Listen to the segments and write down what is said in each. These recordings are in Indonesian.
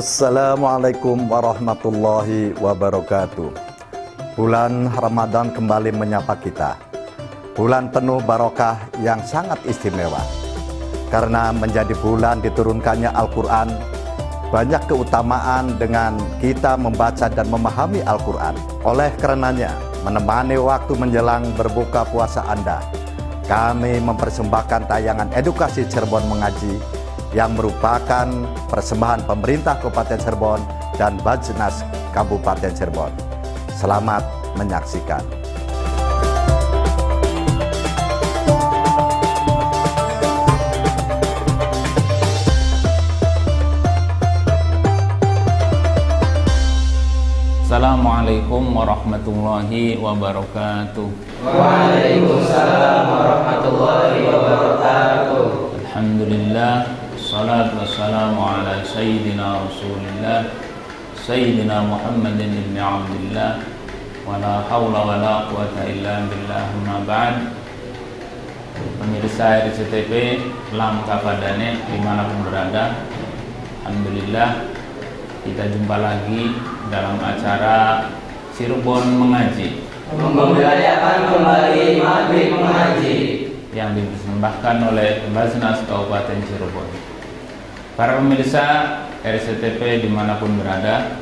Assalamualaikum warahmatullahi wabarakatuh. Bulan Ramadan kembali menyapa kita. Bulan penuh barokah yang sangat istimewa. Karena menjadi bulan diturunkannya Al-Quran, banyak keutamaan dengan kita membaca dan memahami Al-Quran. Oleh karenanya, menemani waktu menjelang berbuka puasa Anda, kami mempersembahkan tayangan edukasi Cirebon Mengaji yang merupakan persembahan pemerintah Kabupaten Cirebon dan Bajnas Kabupaten Cirebon. Selamat menyaksikan. Assalamualaikum warahmatullahi wabarakatuh. Waalaikumsalam warahmatullahi wabarakatuh. Alhamdulillah, salatu wassalamu ala sayyidina Rasulillah, Sayyidina Muhammadin ibn Abdillah, wa la hawla wa la quwata illa billah, amma ba'd. Pemirsa RCTV, langkah padane dimanapun berada, alhamdulillah kita jumpa lagi dalam acara Cirebon Mengaji, Membudayakan kembali maghrib mengaji yang dipersembahkan oleh Bajnas Kabupaten Cirebon. Para pemirsa RCTV dimanapun berada,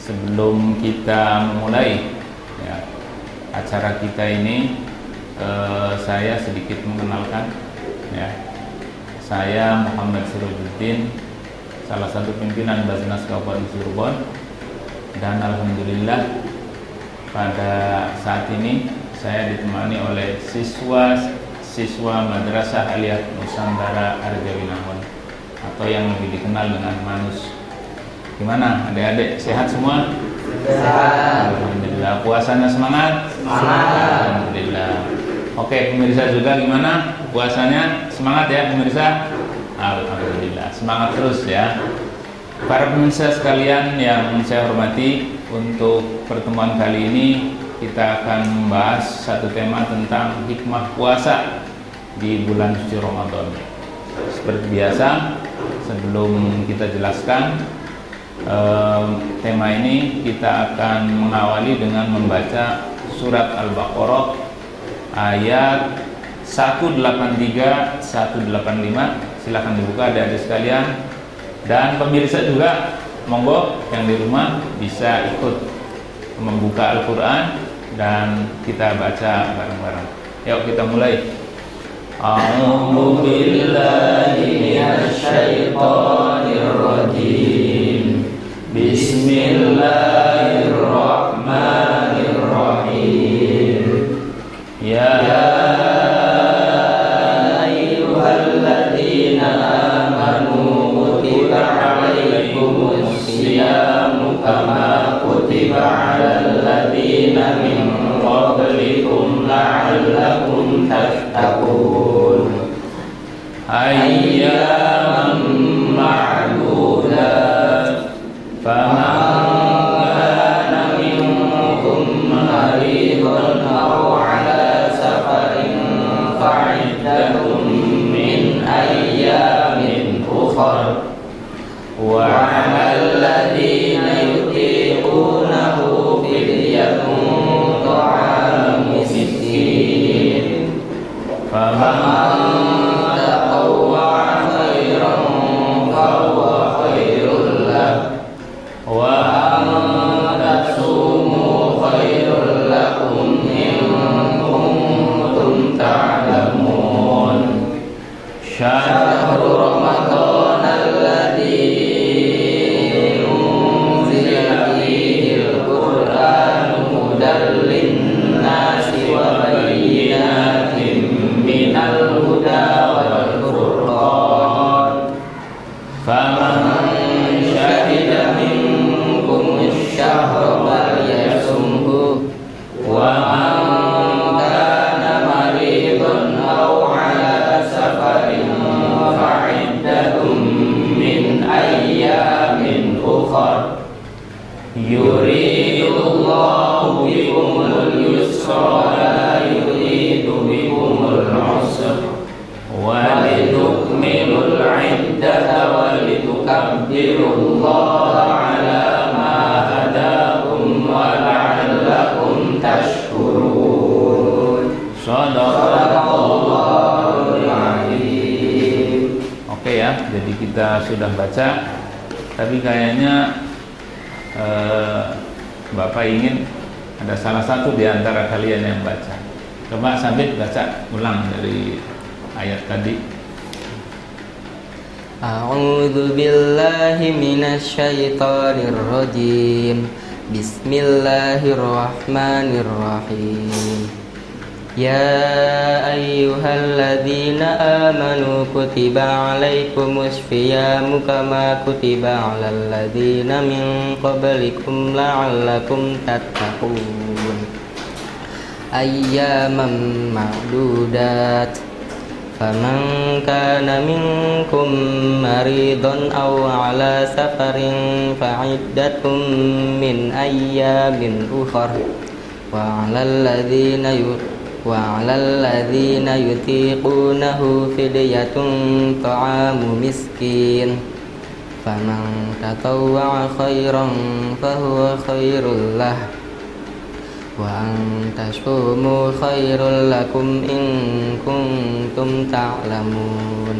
sebelum kita memulai acara kita ini, saya sedikit mengenalkan. Saya Muhammad Sirajuddin, salah satu pimpinan Bajnas Kabupaten Cirebon, dan alhamdulillah pada saat ini saya ditemani oleh siswa Madrasah Aliyah Nusantara Arjawinangun, atau yang lebih dikenal dengan Manus. Gimana adik-adik, sehat semua? sehat. Alhamdulillah. Puasanya semangat? Semangat. Alhamdulillah. Oke, pemirsa juga gimana? Puasanya semangat ya pemirsa? Alhamdulillah. Semangat terus ya. Para pemirsa sekalian yang saya hormati, untuk pertemuan kali ini kita akan membahas satu tema tentang hikmah puasa di bulan suci Ramadan. Seperti biasa, sebelum kita jelaskan tema ini, kita akan mengawali dengan membaca surat Al-Baqarah ayat 183 185. Silakan dibuka adik-adik sekalian, dan pemirsa juga monggo yang di rumah bisa ikut membuka Al-Quran dan kita baca bareng-bareng. Yuk kita mulai. A'udzu billahi minasy syaithanir rajim. Bismillahirrahmanirrahim. Ya ayyuhalladzina amanu kutiba 'alaikumus shiyamu kama kutiba 'alal ladzina min qablikum la'allakum tattaqun. Ayyaman ma'dudat, faman kana minkum maridan aw 'ala safarin fa'iddatun min ayyamin ukhra, wa 'alal ladzina yutiqunahu fidyatun ta'amu miskin, faman tatawwa'a khairan fahuwa khairul lahu, wa an tasumu khairul lakum in kuntum ta'lamun. Syahrul Ramadan alladzi unzila fihi al-Qur'anu hudan lin-nasi wa bayyinatin minal huda wal furqan. Faman syahida minkum asy-syahra falyasumhu, wa man kana maridan aw 'ala safarin fa'iddatun min ayyamin ukhra. Yuridullahu bikumul yusra wa la yuridu bikumul usra, wa litukmilul 'iddata wa litukabbirullaha ala ma hadakum wa la'allakum tashkurun. Shadaqallahul azim. Oke ya, jadi kita sudah baca, tapi kayaknya Bapak ingin ada salah satu di antara kalian yang baca. Coba Sabit baca ulang dari ayat tadi. A'udzu billahi minasy syaithanir rajim. Bismillahirrahmanirrahim. Ya ayyuhalladzina amanu kutiba alaikumus syiyamu kama kutiba alal ladzina min qablikum la'allakum tattaqun. Ayyaman ma'dudat. Faman kana minkum maridun aw ala safarin fa'iddatun min ayyamin ukhra wa 'alal ladzina yutiqunahu fidyatun ta'amu miskin faman tatawwa'a khairan fahuwa khairul lah wa an tasumu khairul lakum in kuntum ta'lamun.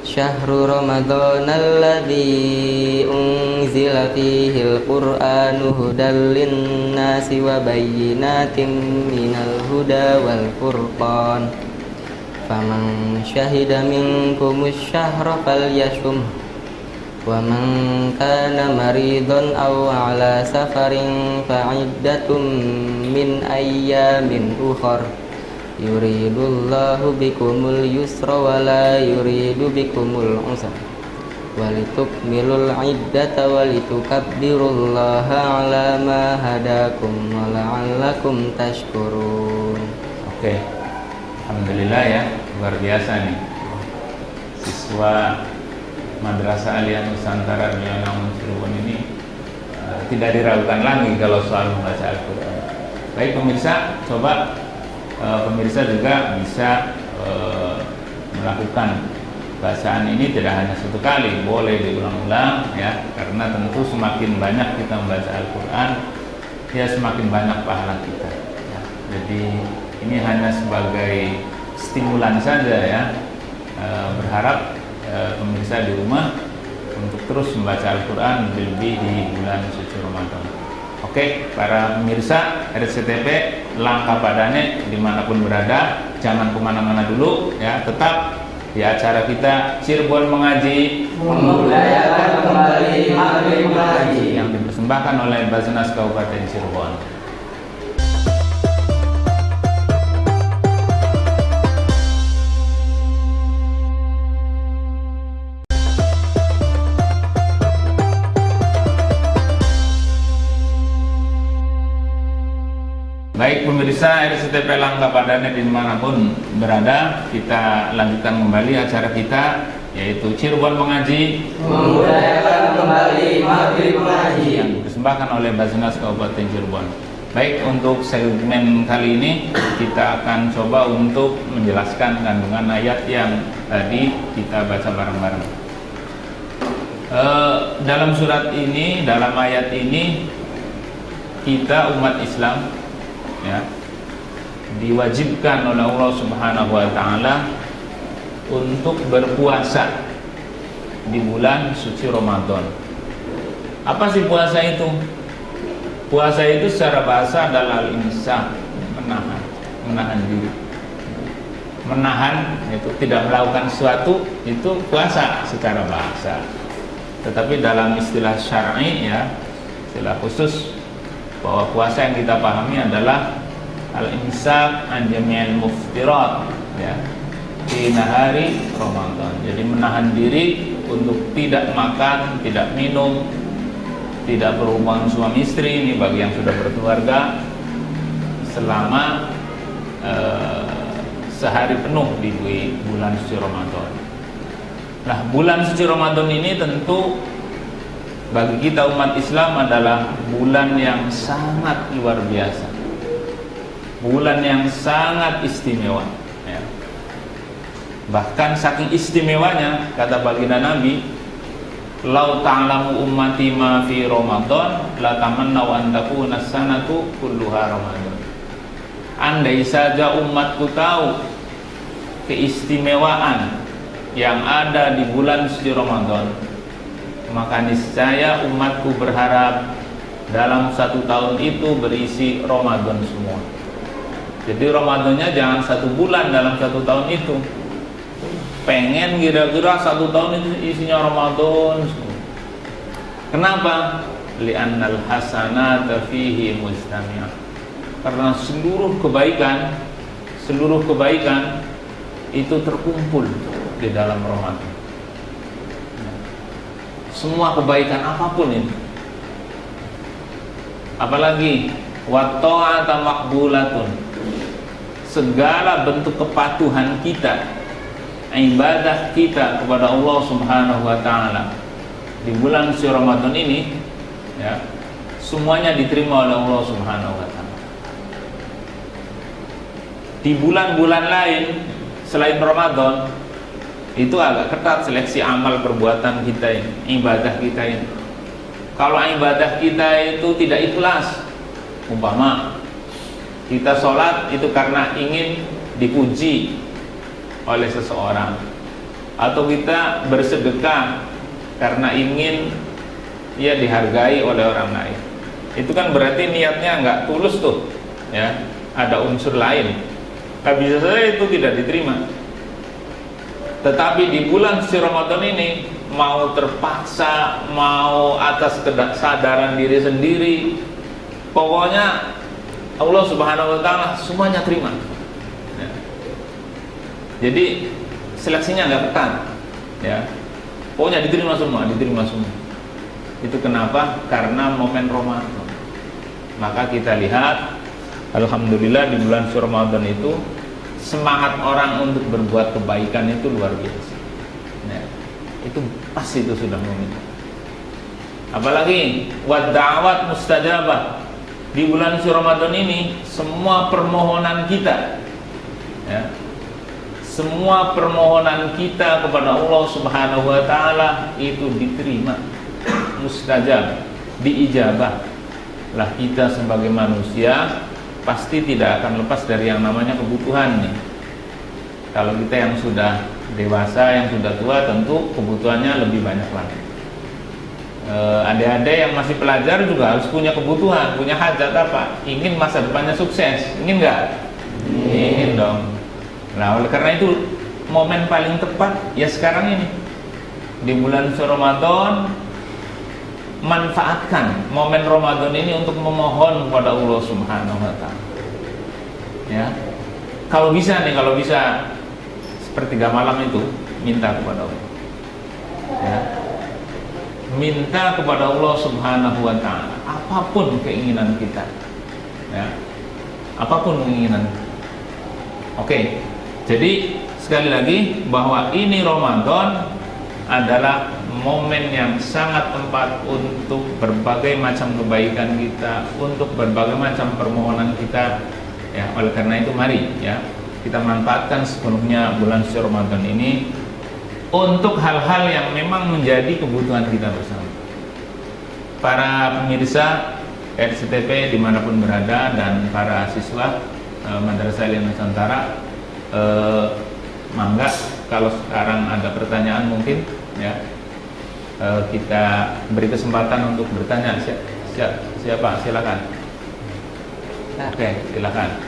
Syahrul Ramadan alladzi unzila fihi al-Qur'anu hudan lin-nasi wa bayyinatin minal huda wal furqan. Faman syahida minkumus syahra falyashum. Wa man kana maridun aw ala safarin fa'iddatun min ayyamin ukhra. Yuridullahu bikumul yusra wa la yuridu bikumul usra walitukmilul iddata walitukabbirullaha ala ma hadakum wa la'allakum tashkurun. Oke, alhamdulillah ya, luar biasa nih siswa Madrasah Aliyah Nusantara Riau Cirebon ini tidak diragukan lagi kalau soal membaca Al-Quran. Baik pemirsa, coba pemirsa juga bisa melakukan bacaan ini tidak hanya satu kali, boleh diulang-ulang ya, karena tentu semakin banyak kita membaca Al-Quran ya semakin banyak pahala kita ya. Jadi ini hanya sebagai stimulan saja ya, berharap pemirsa di rumah untuk terus membaca Al-Quran lebih di bulan suci Ramadan. Oke, para pemirsa RCTP, langkah padanya dimanapun berada, jangan kemana-mana dulu ya, tetap di acara kita Cirebon Mengaji, Membudayakan kembali maghrib mengaji, yang dipersembahkan oleh Basnas Kabupaten Cirebon. Baik pemirsa RCTP Langkah Padane dimanapun berada, kita lanjutkan kembali acara kita yaitu Cirebon Mengaji, membudayakan kembali maghrib mengaji, yang dipersembahkan oleh Basnas Kabupaten Cirebon. Baik, untuk segmen kali ini kita akan coba untuk menjelaskan kandungan ayat yang tadi kita baca bareng-bareng. Dalam surat ini, dalam ayat ini, kita umat Islam ya diwajibkan oleh Allah Subhanahu wa taala untuk berpuasa di bulan suci Ramadan. Apa sih puasa itu? Puasa itu secara bahasa adalah al-imsak, menahan diri. Menahan itu tidak melakukan sesuatu, itu puasa secara bahasa. Tetapi dalam istilah syar'i ya, istilah khusus, bahwa puasa yang kita pahami adalah al-imsak an jami'il muftirat ya di nahari Ramadan. Jadi menahan diri untuk tidak makan, tidak minum, tidak berhubungan suami istri, ini bagi yang sudah berkeluarga, selama sehari penuh di bulan suci Ramadan. Nah, bulan suci Ramadan ini tentu bagi kita umat Islam adalah bulan yang sangat luar biasa, bulan yang sangat istimewa ya. Bahkan saking istimewanya, kata baginda Nabi, lau ta'lamu ummati ma fi Ramadan la tamannau an takuna as-sanatu kulluha Ramadan. Andai saja umatku tahu keistimewaan yang ada di bulan suci Ramadan, maka niscaya umatku berharap dalam satu tahun itu berisi Ramadan semua. Jadi Ramadannya jangan satu bulan dalam satu tahun itu. Pengen kira-kira satu tahun itu isinya Ramadan semua. Kenapa? Li'annal hasanata fihi mujtami'ah. Karena seluruh kebaikan itu terkumpul di dalam Ramadan. Semua kebaikan apapun itu. Apalagi wa ta'ata maqbulatun. Segala bentuk kepatuhan kita, ibadah kita kepada Allah Subhanahu wa taala di bulan suci Ramadan ini, ya, semuanya diterima oleh Allah Subhanahu wa taala. Di bulan-bulan lain selain Ramadan itu agak ketat seleksi amal perbuatan kita ini, ibadah kita ini. Kalau ibadah kita itu tidak ikhlas, umpama kita sholat itu karena ingin dipuji oleh seseorang, atau kita bersedekah karena ingin ya dihargai oleh orang lain, itu kan berarti niatnya nggak tulus tuh, ya, ada unsur lain. Bisa saja itu tidak diterima. Tetapi di bulan suci Ramadan ini, mau terpaksa, mau atas kesadaran diri sendiri, pokoknya Allah Subhanahu wa taala semuanya terima. Ya. Jadi seleksinya nggak ketat, ya. Pokoknya diterima semua. Itu kenapa? Karena momen Ramadan. Maka kita lihat, alhamdulillah di bulan suci Ramadan itu semangat orang untuk berbuat kebaikan itu luar biasa. Ya. Itu pasti itu sudah meminta. Apalagi wad da'wat mustajabah. Di bulan suci Ramadan ini semua permohonan kita, ya, semua permohonan kita kepada Allah Subhanahu wa taala itu diterima, mustajab, diijabah. Lah kita sebagai manusia pasti tidak akan lepas dari yang namanya kebutuhan nih. Kalau kita yang sudah dewasa, yang sudah tua, tentu kebutuhannya lebih banyak lagi. Adik-adik yang masih pelajar juga harus punya kebutuhan, punya hajat apa? Ingin masa depannya sukses, ingin nggak? Ingin dong. Nah, oleh karena itu momen paling tepat ya sekarang ini di bulan suci Ramadan. Manfaatkan momen Ramadan ini untuk memohon kepada Allah Subhanahu wa taala. Ya. Kalau bisa sepertiga malam itu minta kepada Allah. Ya. Minta kepada Allah Subhanahu wa taala apapun keinginan kita. Ya. Apapun keinginan. Oke. Jadi sekali lagi bahwa ini Ramadan adalah momen yang sangat tepat untuk berbagai macam kebaikan kita, untuk berbagai macam permohonan kita. Ya, oleh karena itu mari ya kita manfaatkan sepenuhnya bulan suci Ramadan ini untuk hal-hal yang memang menjadi kebutuhan kita bersama. Para pemirsa RCTP dimanapun berada dan para siswa Madrasah Ilmiah Nusantara, mangga kalau sekarang ada pertanyaan mungkin ya. Kita beri kesempatan untuk bertanya. Siapa? Silakan. Oke, silakan.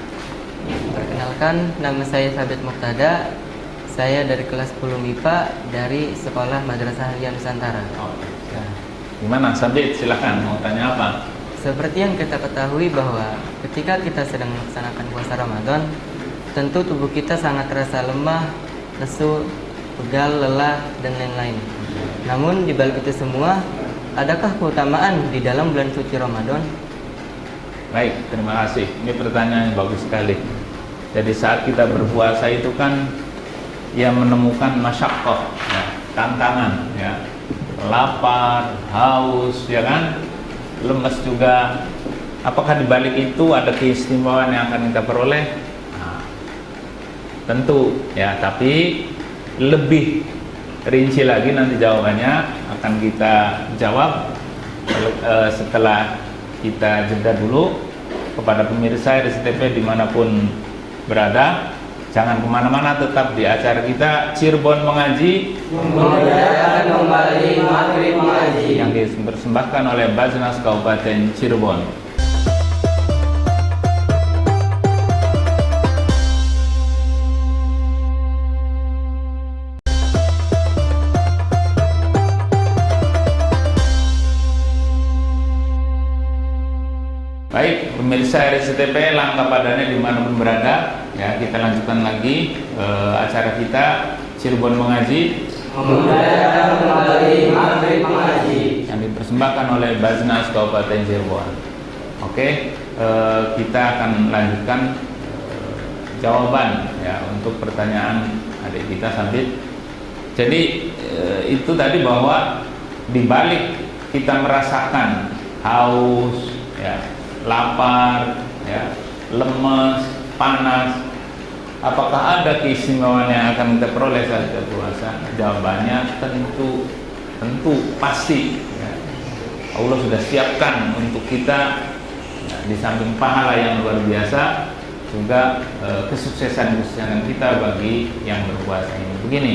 Perkenalkan, nama saya Sabit Muqtada. Saya dari kelas 10 MIPA dari Sekolah Madrasah Ilmiah Nusantara. Oh, ya. Gimana Sabit? Silakan, mau tanya apa? Seperti yang kita ketahui bahwa ketika kita sedang melaksanakan puasa Ramadan, tentu tubuh kita sangat terasa lemah, lesu, pegal, lelah, dan lain-lain. Namun di balik itu semua, adakah keutamaan di dalam bulan suci Ramadan? Baik, terima kasih. Ini pertanyaan yang bagus sekali. Jadi saat kita berpuasa itu kan ya menemukan masyaqqah, ya, tantangan, ya, lapar, haus, ya kan, lemes juga. Apakah di balik itu ada keistimewaan yang akan kita peroleh? Nah, tentu, ya, tapi lebih rinci lagi nanti jawabannya akan kita jawab setelah kita jeda dulu. Kepada pemirsa RCTV dimanapun berada, jangan kemana-mana, tetap di acara kita Cirebon Mengaji, Memuliakan kembali maghrib mengaji, yang dipersembahkan oleh Basnas Kabupaten Cirebon. Baik, pemirsa RCTV langkah padanya dimanapun berada, ya kita lanjutkan lagi acara kita Cirebon Mengaji, memuliakan kembali maghrib mengaji, yang dipersembahkan oleh Basnas Kabupaten Cirebon. Oke, kita akan lanjutkan jawaban ya untuk pertanyaan adik kita Sabit. Jadi itu tadi bahwa dibalik kita merasakan haus, ya, lapar, ya, lemes, panas, apakah ada keistimewaan yang akan kita peroleh saat kita puasa? Jawabannya tentu pasti, ya. Allah sudah siapkan untuk kita, ya, di samping pahala yang luar biasa juga kesuksesan kita bagi yang berpuasa ini. Begini,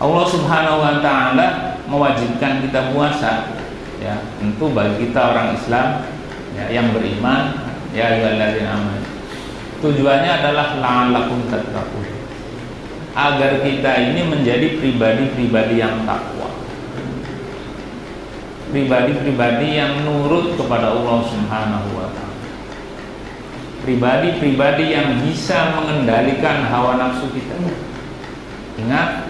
Allah Subhanahu wa Ta'ala mewajibkan kita puasa, ya, tentu bagi kita orang Islam, ya, yang beriman, ya ayyuhalladzina amanu. Tujuannya adalah la'allakum tattaqun, agar kita ini menjadi pribadi-pribadi yang takwa, pribadi-pribadi yang nurut kepada Allah Subhanahu wa Ta'ala, pribadi-pribadi yang bisa mengendalikan hawa nafsu kita. Ingat,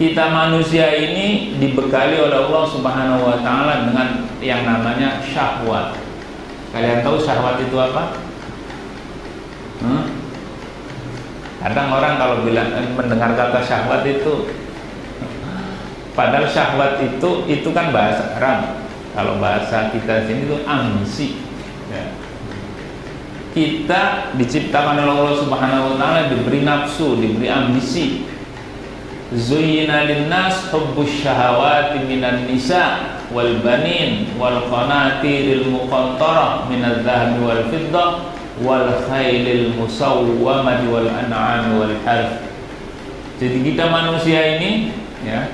kita manusia ini dibekali oleh Allah Subhanahu wa Ta'ala dengan yang namanya syahwat. Kalian tahu syahwat itu apa? Kadang orang kalau mendengar kata syahwat itu, padahal syahwat itu kan bahasa Arab. Kalau bahasa kita sini itu ambisi, ya. Kita diciptakan oleh Allah Subhanahu wa Ta'ala, diberi nafsu, diberi ambisi. Zuyyina linnas hubbus syahawati minan nisa wal banin wal qanatiril muqantarah minadz zahabi wal fiddah wal khailil musawwamati wal an'ami wal harth. Jadi kita manusia ini, ya,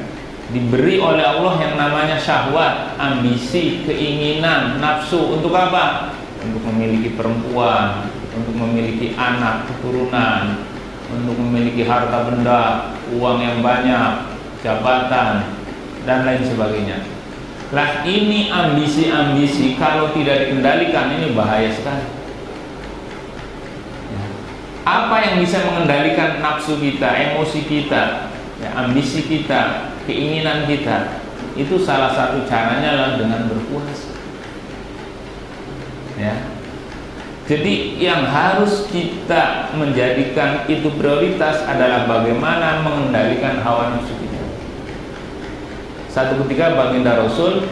diberi oleh Allah yang namanya syahwat, ambisi, keinginan, nafsu. Untuk apa? Untuk memiliki perempuan, untuk memiliki anak, keturunan, untuk memiliki harta benda, uang yang banyak, jabatan, dan lain sebagainya. Lah, ini ambisi-ambisi kalau tidak dikendalikan ini bahaya sekali. Apa yang bisa mengendalikan nafsu kita, emosi kita, ya, ambisi kita, keinginan kita? Itu salah satu caranya adalah dengan berpuasa. Ya. Jadi yang harus kita menjadikan itu prioritas adalah bagaimana mengendalikan hawa nafsu kita. Satu ketika baginda Rasul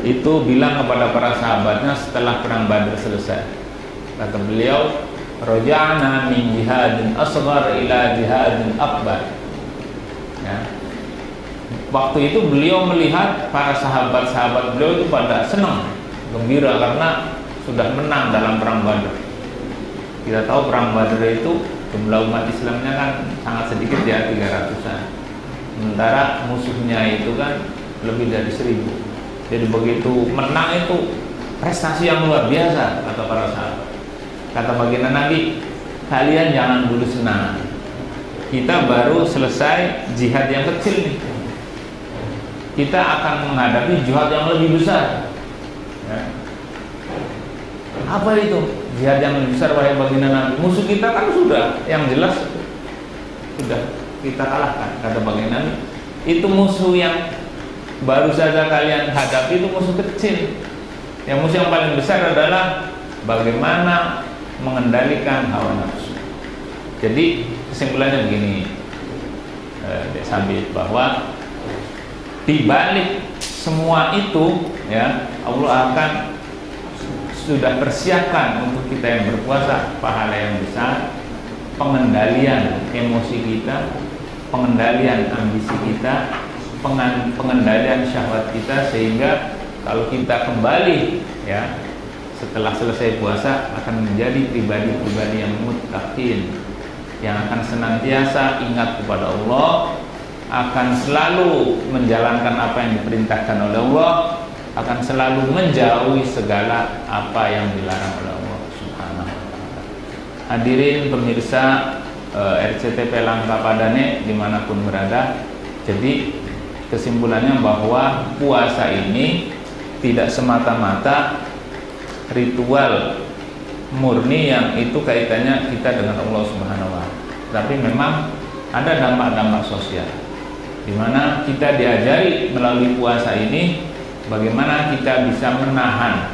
itu bilang kepada para sahabatnya setelah perang Badar selesai, kata beliau, raja'na min jihadin asghar ila jihadin akbar. Ya. Waktu itu beliau melihat para sahabat-sahabat beliau itu pada senang, gembira karena sudah menang dalam perang Badar. Kita tahu perang Badar itu jumlah umat Islamnya kan sangat sedikit, ya, 300-an. Sementara musuhnya itu kan lebih dari 1000. Jadi begitu menang itu prestasi yang luar biasa, kata para sahabat. Kata baginda Nabi, kalian jangan dulu senang, kita baru selesai jihad yang kecil nih, kita akan menghadapi jihad yang lebih besar, ya. Apa itu jihad yang lebih besar, wahai baginda Nabi? Musuh kita kan sudah, yang jelas sudah kita kalahkan, kata baginda Nabi. Itu musuh yang baru saja kalian hadapi, itu musuh kecil. Yang musuh yang paling besar adalah bagaimana mengendalikan hawa nafsu. Jadi kesimpulannya begini, Dek Sabit, bahwa di balik semua itu, ya, Allah akan sudah persiapkan untuk kita yang berpuasa pahala yang besar, pengendalian emosi kita, pengendalian ambisi kita, pengendalian syahwat kita, sehingga kalau kita kembali ya setelah selesai puasa akan menjadi pribadi-pribadi yang muttaqin, yang akan senantiasa ingat kepada Allah, akan selalu menjalankan apa yang diperintahkan oleh Allah, akan selalu menjauhi segala apa yang dilarang oleh Allah Subhanahu wa ta'ala. Hadirin pemirsa RCTP Langka Padane dimanapun berada, jadi kesimpulannya bahwa puasa ini tidak semata-mata ritual murni yang itu kaitannya kita dengan Allah Subhanahu wa ta'ala, tapi memang ada dampak-dampak sosial di mana kita diajari melalui puasa ini bagaimana kita bisa menahan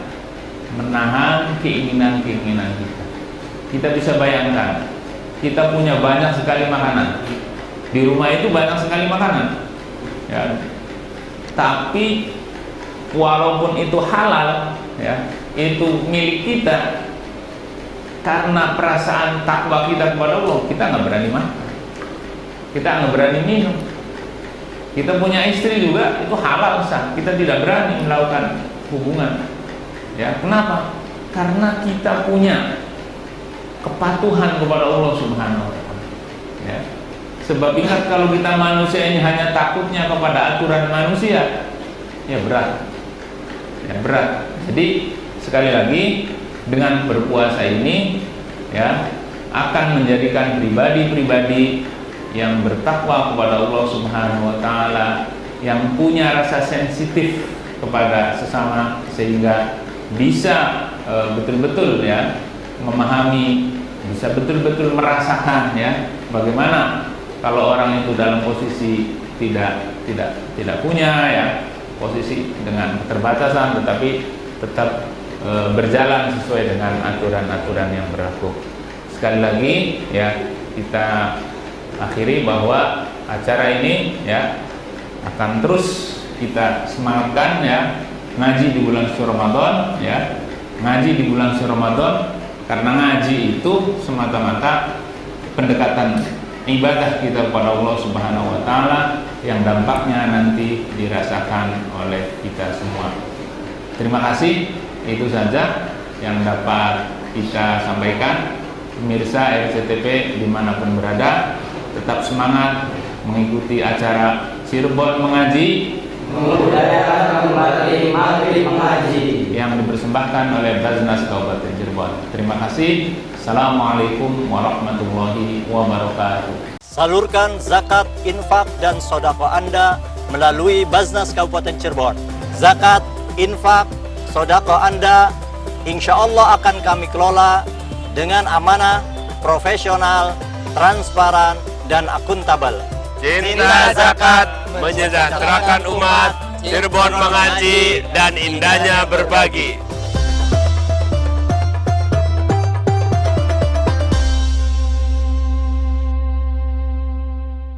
keinginan-keinginan kita. Kita bisa bayangkan, kita punya banyak sekali makanan. Di rumah itu banyak sekali makanan. Ya. Tapi walaupun itu halal, ya, itu milik kita, karena perasaan takwa kita kepada Allah, kita nggak berani makan, kita nggak berani minum. Kita punya istri juga, itu halal sah, kita tidak berani melakukan hubungan. Ya, kenapa? Karena kita punya kepatuhan kepada Allah Subhanahu wa ta'ala. Ya. Sebab ingat, kalau kita manusia ini hanya takutnya kepada aturan manusia, ya berat. Ya, berat. Jadi sekali lagi, dengan berpuasa ini ya akan menjadikan pribadi-pribadi yang bertakwa kepada Allah Subhanahu wa ta'ala, yang punya rasa sensitif kepada sesama, sehingga bisa betul-betul ya memahami, bisa betul-betul merasakan ya bagaimana kalau orang itu dalam posisi tidak punya ya, posisi dengan keterbatasan, tetapi tetap berjalan sesuai dengan aturan-aturan yang berlaku. Sekali lagi ya, kita akhiri bahwa acara ini ya akan terus kita semangatkan ya, ngaji di bulan suci Ramadan ya, ngaji di bulan suci Ramadan, karena ngaji itu semata-mata pendekatan ibadah kita kepada Allah Subhanahu wa ta'ala yang dampaknya nanti dirasakan oleh kita semua. Terima kasih, itu saja yang dapat kita sampaikan. Pemirsa RCTP dimanapun berada, tetap semangat mengikuti acara Cirebon Mengaji, Memudahkan kembali maghrib mengaji, yang dipersembahkan oleh Basnas Kabupaten Cirebon. Terima kasih. Assalamualaikum warahmatullahi wabarakatuh. Salurkan zakat, infak, dan sodako Anda melalui Basnas Kabupaten Cirebon. Zakat, infak, sodako Anda insya Allah akan kami kelola dengan amanah, profesional, transparan, dan akuntabel. Cinta zakat menyejahterakan umat, Cirebon mengaji, dan indahnya berbagi.